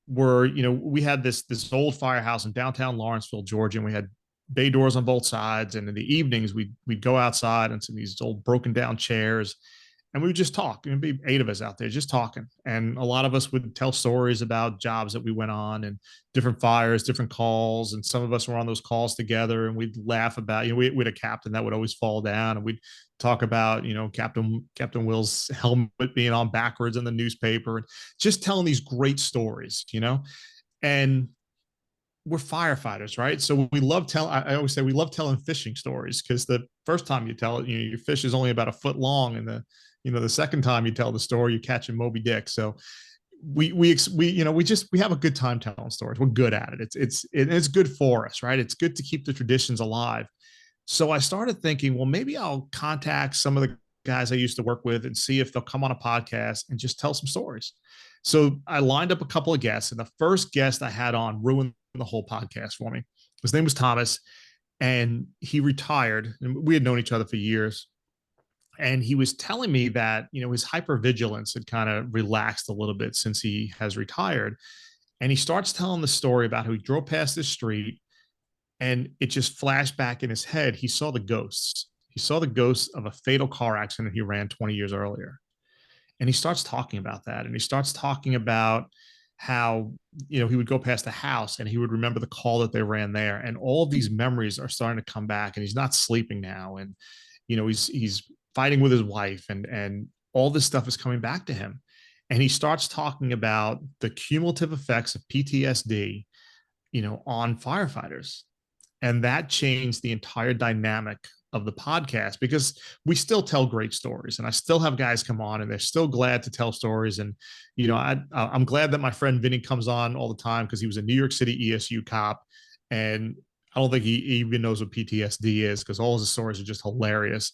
were, we had this old firehouse in downtown Lawrenceville, Georgia, and we had bay doors on both sides. And in the evenings, we'd go outside and see these old broken down chairs, and we would just talk. It'd be 8 of us out there just talking. And a lot of us would tell stories about jobs that we went on and different fires, different calls. And some of us were on those calls together, and we'd laugh about, we had a captain that would always fall down, and we'd talk about, Captain Will's helmet being on backwards in the newspaper, and just telling these great stories, and we're firefighters, right? So we love telling, I always say we love telling fishing stories, because the first time you tell it, your fish is only about a foot long, and the second time you tell the story, you catch a Moby Dick. So we have a good time telling stories. We're good at it. It's good for us, right? It's good to keep the traditions alive. So I started thinking, well, maybe I'll contact some of the guys I used to work with and see if they'll come on a podcast and just tell some stories. So I lined up a couple of guests, and the first guest I had on ruined the whole podcast for me. His name was Thomas, and he retired, and we had known each other for years. And he was telling me that, his hypervigilance had kind of relaxed a little bit since he has retired. And he starts telling the story about how he drove past this street, and it just flashed back in his head. He saw the ghosts. He saw the ghosts of a fatal car accident he ran 20 years earlier. And he starts talking about that. And he starts talking about how, he would go past the house and he would remember the call that they ran there. And all of these memories are starting to come back, and he's not sleeping now. And, he's fighting with his wife, and all this stuff is coming back to him. And he starts talking about the cumulative effects of PTSD, on firefighters. And that changed the entire dynamic of the podcast, because we still tell great stories, and I still have guys come on and they're still glad to tell stories. And I'm glad that my friend Vinny comes on all the time, because he was a New York City ESU cop, and I don't think he even knows what PTSD is, because all his stories are just hilarious.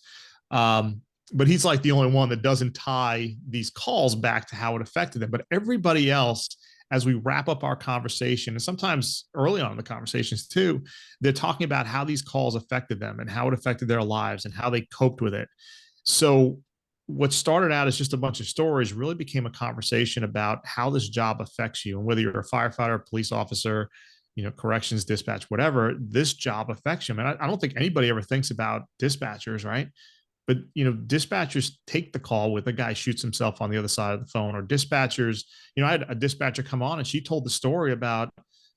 But he's like the only one that doesn't tie these calls back to how it affected them. But everybody else, as we wrap up our conversation, and sometimes early on in the conversations too, they're talking about how these calls affected them and how it affected their lives and how they coped with it. So what started out as just a bunch of stories really became a conversation about how this job affects you, and whether you're a firefighter, police officer, corrections, dispatch, whatever, this job affects you. And I don't think anybody ever thinks about dispatchers, right? But dispatchers take the call with a guy shoots himself on the other side of the phone, or dispatchers. I had a dispatcher come on and she told the story about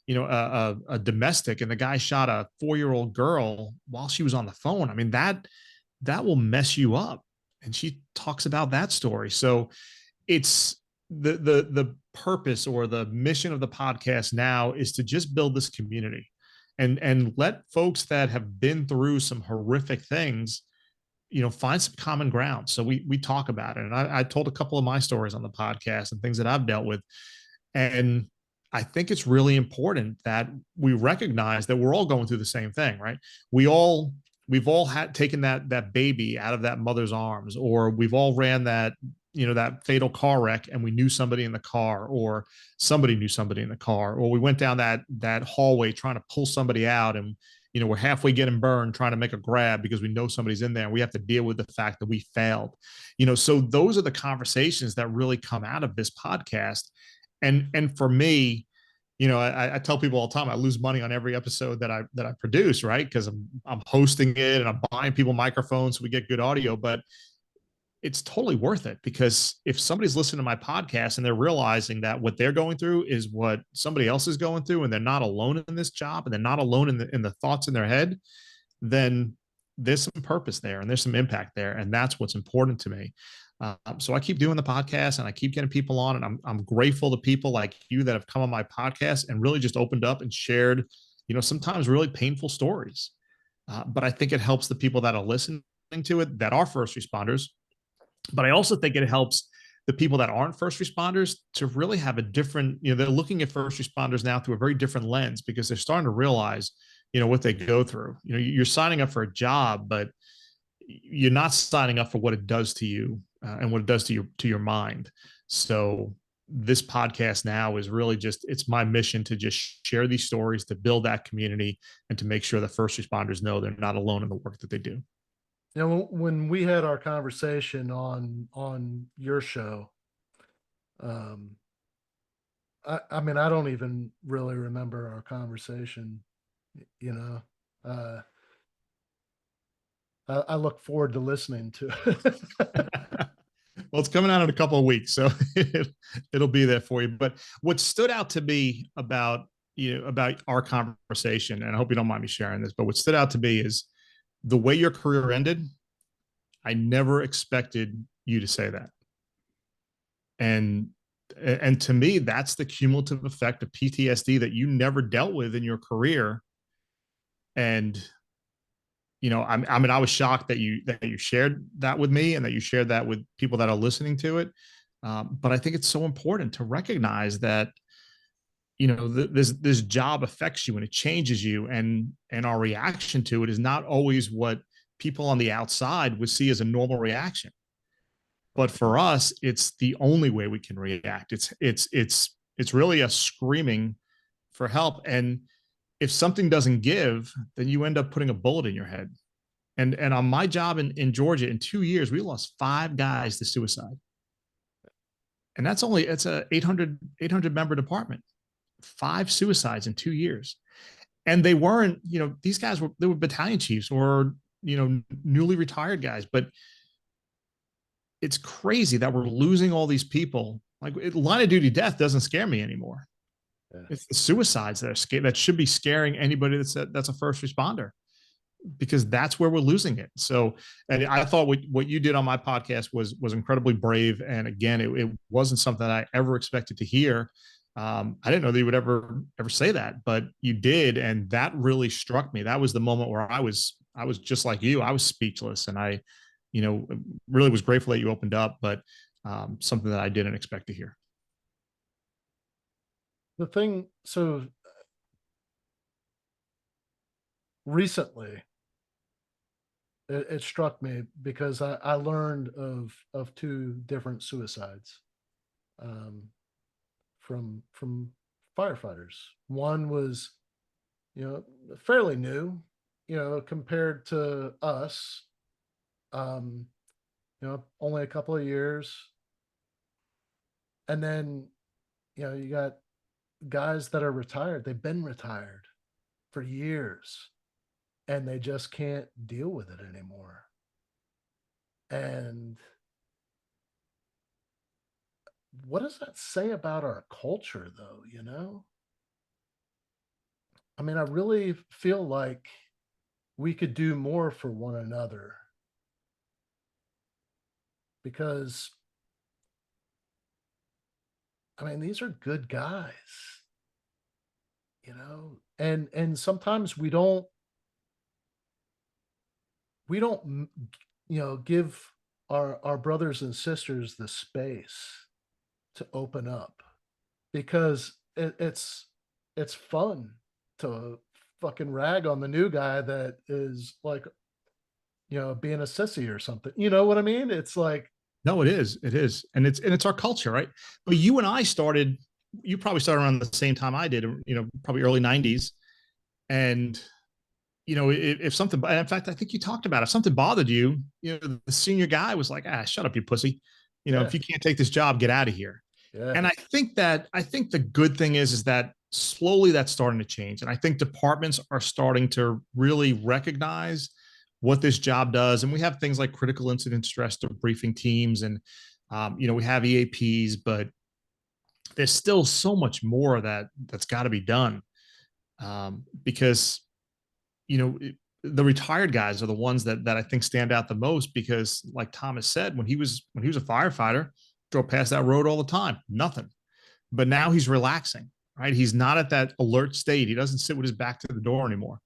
a domestic, and the guy shot a 4-year-old girl while she was on the phone. I mean, that will mess you up. And she talks about that story. So it's the purpose or the mission of the podcast now is to just build this community and let folks that have been through some horrific things find some common ground. So we talk about it. And I told a couple of my stories on the podcast and things that I've dealt with. And I think it's really important that we recognize that we're all going through the same thing, right? We've all had taken that baby out of that mother's arms, or we've all ran that fatal car wreck and we knew somebody in the car, or somebody knew somebody in the car, or we went down that hallway trying to pull somebody out, and we're halfway getting burned trying to make a grab because we know somebody's in there, and we have to deal with the fact that we failed. So those are the conversations that really come out of this podcast. And for me, I tell people all the time, I lose money on every episode that I produce, right? Because I'm hosting it and I'm buying people microphones so we get good audio, but it's totally worth it, because if somebody's listening to my podcast and they're realizing that what they're going through is what somebody else is going through, and they're not alone in this job, and they're not alone in the thoughts in their head, then there's some purpose there and there's some impact there. And that's what's important to me. So I keep doing the podcast and I keep getting people on, and I'm grateful to people like you that have come on my podcast and really just opened up and shared, sometimes really painful stories. But I think it helps the people that are listening to it that are first responders. But I also think it helps the people that aren't first responders to really have a different, they're looking at first responders now through a very different lens, because they're starting to realize, what they go through. You're signing up for a job, but you're not signing up for what it does to you and what it does to your mind. So this podcast now is really it's my mission to just share these stories, to build that community, and to make sure that first responders know they're not alone in the work that they do. When we had our conversation on your show, I mean, I don't even really remember our conversation, I look forward to listening to it. Well, it's coming out in a couple of weeks, so it'll be there for you. But what stood out to me about our conversation, and I hope you don't mind me sharing this, but what stood out to me is the way your career ended. I never expected you to say that. And to me, that's the cumulative effect of PTSD that you never dealt with in your career. And, I mean, I was shocked that you shared that with me, and that you shared that with people that are listening to it. But I think it's so important to recognize that, this job affects you and it changes you, and our reaction to it is not always what people on the outside would see as a normal reaction. But for us, it's the only way we can react. It's really a screaming for help. And if something doesn't give, then you end up putting a bullet in your head. And on my job in Georgia, in 2 years, we lost 5 guys to suicide. And it's a 800 member department, 5 suicides in 2 years. And they weren't, these guys they were battalion chiefs or, newly retired guys. But it's crazy that we're losing all these people. Like, line of duty death doesn't scare me anymore. Yeah. It's the suicides that should be scaring anybody that's a first responder. because that's where we're losing it. So, and I thought what you did on my podcast was incredibly brave. And again, it wasn't something I ever expected to hear. I didn't know that you would ever say that, but you did, and that really struck me. That was the moment where I was just like you. I was speechless, and I, really was grateful that you opened up, but something that I didn't expect to hear. The thing, so recently, it struck me because I learned of two different suicides um, from firefighters. One was, fairly new, compared to us. Um, only a couple of years, and then you got guys that are retired. They've been retired for years, and they just can't deal with it anymore. And what does that say about our culture, though? I mean, I really feel like we could do more for one another because, I mean, these are good guys, and sometimes we don't give our brothers and sisters the space to open up because it's fun to fucking rag on the new guy that is like, being a sissy or something. You know what I mean? It's like, No, it is, and it's our culture, right? But you and I started. You probably started around the same time I did. Probably early '90s, and if something, in fact, I think you talked about it. If something bothered you, the senior guy was like, shut up, you pussy. yeah, If you can't take this job, get out of here. yeah, And I think the good thing is that slowly that's starting to change. And I think departments are starting to really recognize what this job does. And we have things like critical incident stress debriefing teams, and we have EAPs, but there's still so much more that's got to be done, because the retired guys are the ones that I think stand out the most because, like Thomas said, when he was a firefighter, drove past that road all the time, nothing. But now he's relaxing, right? He's not at that alert state. He doesn't sit with his back to the door anymore,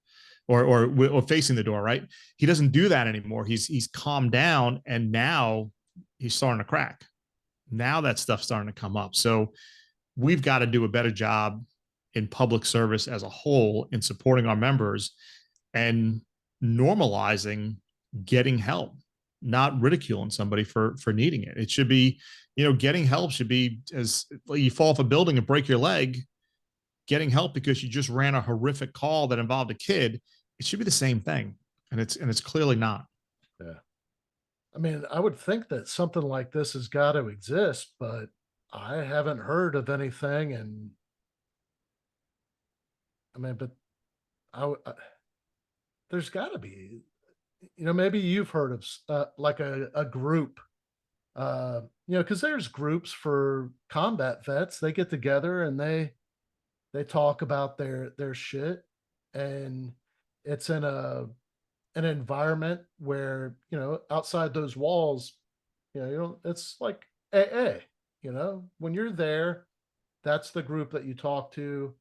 or facing the door, right? He doesn't do that anymore. He's calmed down, and now he's starting to crack. Now that stuff's starting to come up. So we've got to do a better job in public service as a whole in supporting our members and normalizing getting help, not ridiculing somebody for needing it. It should be, getting help should be, as you fall off a building and break your leg, getting help because you just ran a horrific call that involved a kid. It should be the same thing, and it's clearly not. yeah. I mean, I would think that something like this has got to exist, but I haven't heard of anything. And I mean, but there's got to be, maybe you've heard of like a group, because there's groups for combat vets. They get together and they talk about their shit, and it's in an environment where, outside those walls, it's like AA. When you're there, that's the group that you talk to.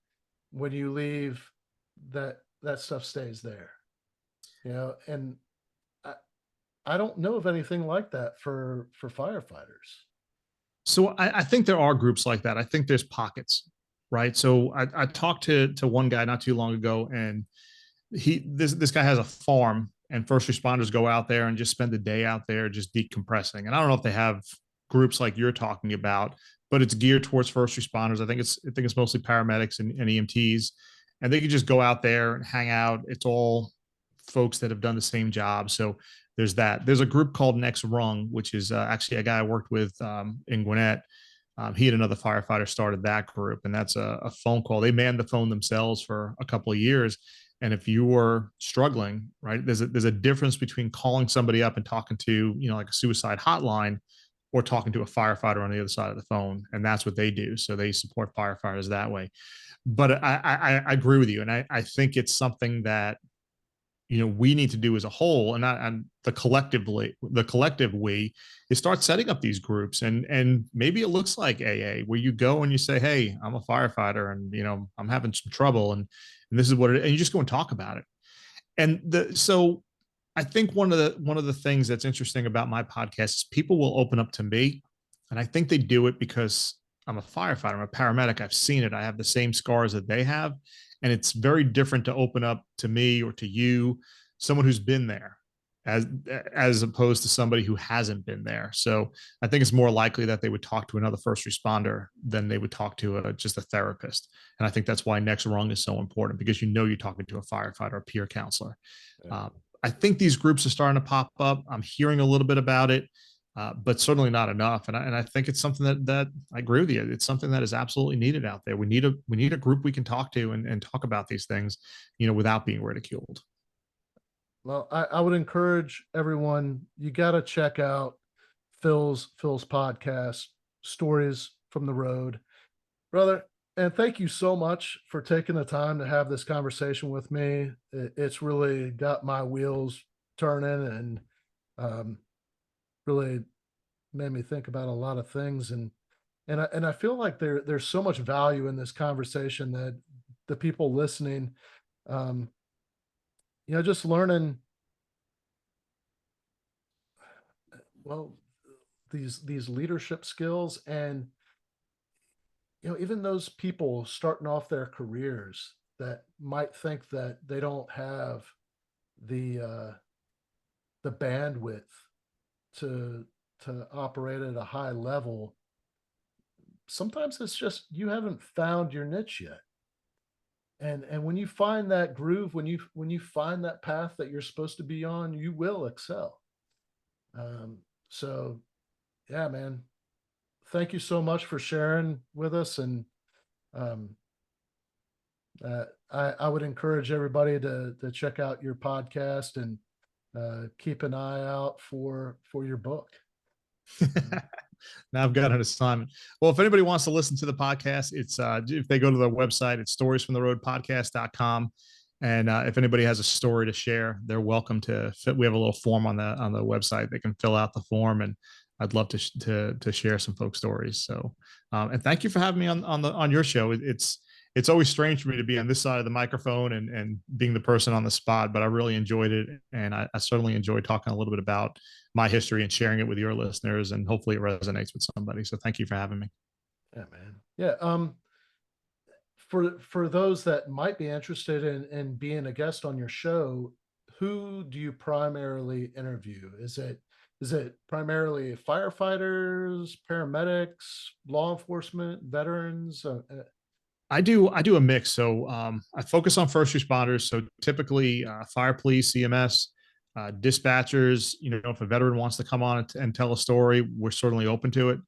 When you leave, that stuff stays there. And I, I don't know of anything like that for firefighters. So I think there are groups like that. I think there's pockets, right? So I talked to one guy not too long ago, and this guy has a farm, and first responders go out there and just spend the day out there just decompressing. And I don't know if they have groups like you're talking about, but it's geared towards first responders. I think it's mostly paramedics and EMTs, and they can just go out there and hang out. It's all folks that have done the same job. So there's that. There's a group called Next Rung, which is actually a guy I worked with in Gwinnett. He and another firefighter started that group, and that's a phone call. They manned the phone themselves for a couple of years. And if you were struggling, right, there's a difference between calling somebody up and talking to, like a suicide hotline, or talking to a firefighter on the other side of the phone. And that's what they do. So they support firefighters that way. But I agree with you. And I think it's something that we need to do as a whole, and the collective we is start setting up these groups, and maybe it looks like AA, where you go and you say, hey, I'm a firefighter, and I'm having some trouble, and this is what it is, and you just go and talk about it. So I think one of the things that's interesting about my podcast is people will open up to me, and I think they do it because I'm a firefighter, I'm a paramedic, I've seen it, I have the same scars that they have, and it's very different to open up to me or to you, someone who's been there, as opposed to somebody who hasn't been there. So I think it's more likely that they would talk to another first responder than they would talk to just a therapist. And I think that's why next rung is so important, because you're talking to a firefighter, a peer counselor. Yeah. I think these groups are starting to pop up. I'm hearing a little bit about it, but certainly not enough. And I think it's something that I agree with you. It's something that is absolutely needed out there. We need a group we can talk to and talk about these things, without being ridiculed. Well, I would encourage everyone, you got to check out Phil's podcast, Stories from the Road. Brother, and thank you so much for taking the time to have this conversation with me. It's really got my wheels turning, and really made me think about a lot of things. And I feel like there's so much value in this conversation that the people listening, um, just learning, well, these leadership skills, and even those people starting off their careers that might think that they don't have the bandwidth to operate at a high level. Sometimes it's just you haven't found your niche yet. And when you find that groove, when you find that path that you're supposed to be on, you will excel. So yeah, man, thank you so much for sharing with us. And um, I would encourage everybody to check out your podcast, and keep an eye out for your book. Now I've got an assignment. Well, if anybody wants to listen to the podcast, it's if they go to the website, it's storiesfromtheroadpodcast.com. And if anybody has a story to share, they're welcome to fit. We have a little form on the website. They can fill out the form, and I'd love to share some folk stories. So, and thank you for having me on your show. It's always strange for me to be on this side of the microphone and being the person on the spot, but I really enjoyed it. And I certainly enjoyed talking a little bit about my history and sharing it with your listeners, and hopefully it resonates with somebody. So thank you for having me. Yeah, man. Yeah. For those that might be interested in being a guest on your show, who do you primarily interview? Is it primarily firefighters, paramedics, law enforcement, veterans? I do a mix. So I focus on first responders. So typically fire, police, EMS, dispatchers. If a veteran wants to come on and tell a story, we're certainly open to it.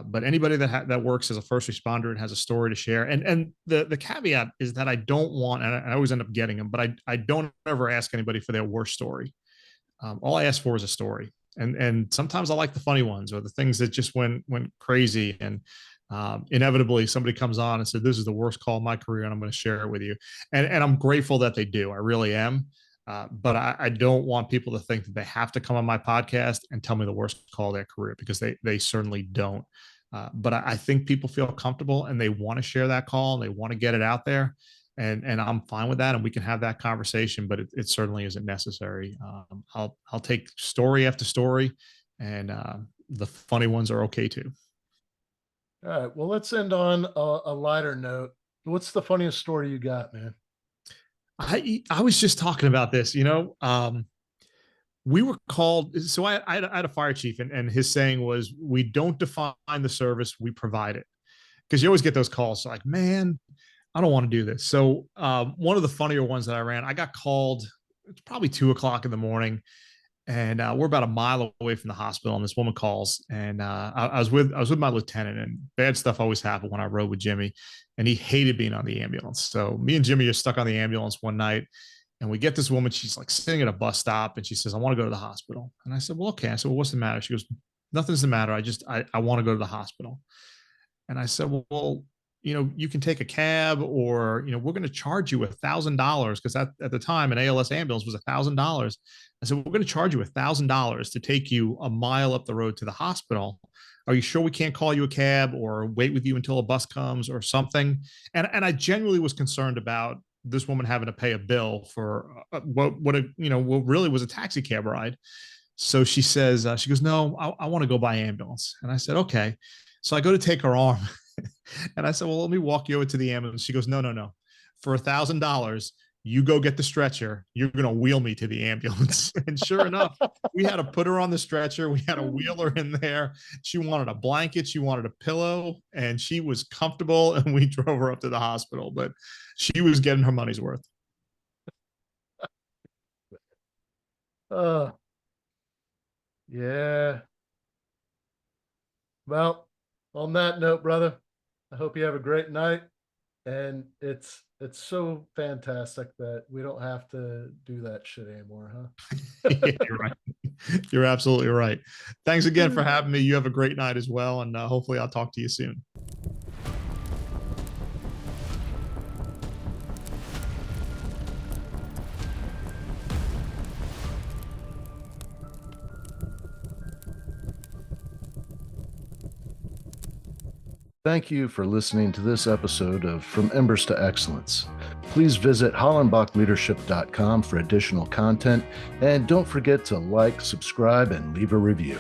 But anybody that works as a first responder and has a story to share, and the caveat is that I don't want, and I always end up getting them, but I don't ever ask anybody for their worst story. All I ask for is a story, and sometimes I like the funny ones or the things that just went crazy, and inevitably somebody comes on and said, this is the worst call of my career, and I'm going to share it with you. And I'm grateful that they do. I really am. But I don't want people to think that they have to come on my podcast and tell me the worst call of their career, because they certainly don't. But I think people feel comfortable and they want to share that call and they want to get it out there. And I'm fine with that. And we can have that conversation, but it certainly isn't necessary. I'll take story after story, and the funny ones are okay too. All right. Well, let's end on a lighter note. What's the funniest story you got, man? I was just talking about this, we were called. So I had a fire chief, and his saying was, we don't define the service, we provide it. Because you always get those calls like, man, I don't want to do this. So one of the funnier ones that I ran, I got called, it's probably 2:00 in the morning, and we're about a mile away from the hospital, and this woman calls, and I was with my lieutenant, and bad stuff always happened when I rode with Jimmy, and he hated being on the ambulance. So me and Jimmy are stuck on the ambulance one night, and we get this woman, she's like sitting at a bus stop, and she says, I want to go to the hospital. And I said, well, okay. I said, well, what's the matter? She goes, nothing's the matter. I want to go to the hospital. And I said, well, you can take a cab, or, we're going to charge you $1,000, because at the time an ALS ambulance was $1,000. I said, we're going to charge you $1,000 to take you a mile up the road to the hospital. Are you sure we can't call you a cab or wait with you until a bus comes or something? And I genuinely was concerned about this woman having to pay a bill for what really was a taxi cab ride. So she says, she goes, no, I want to go by ambulance. And I said, okay. So I go to take her arm and I said, well, let me walk you over to the ambulance. She goes, no, no, no. For $1,000, you go get the stretcher. You're going to wheel me to the ambulance. And sure enough, we had to put her on the stretcher. We had to wheel her in there. She wanted a blanket. She wanted a pillow, and she was comfortable. And we drove her up to the hospital, but she was getting her money's worth. Yeah. Well, on that note, brother, I hope you have a great night. And it's so fantastic that we don't have to do that shit anymore, huh? Yeah, you're right. You're absolutely right. Thanks again for having me. You have a great night as well, and hopefully I'll talk to you soon. Thank you for listening to this episode of From Embers to Excellence. Please visit hollenbachleadership.com for additional content, and don't forget to like, subscribe, and leave a review.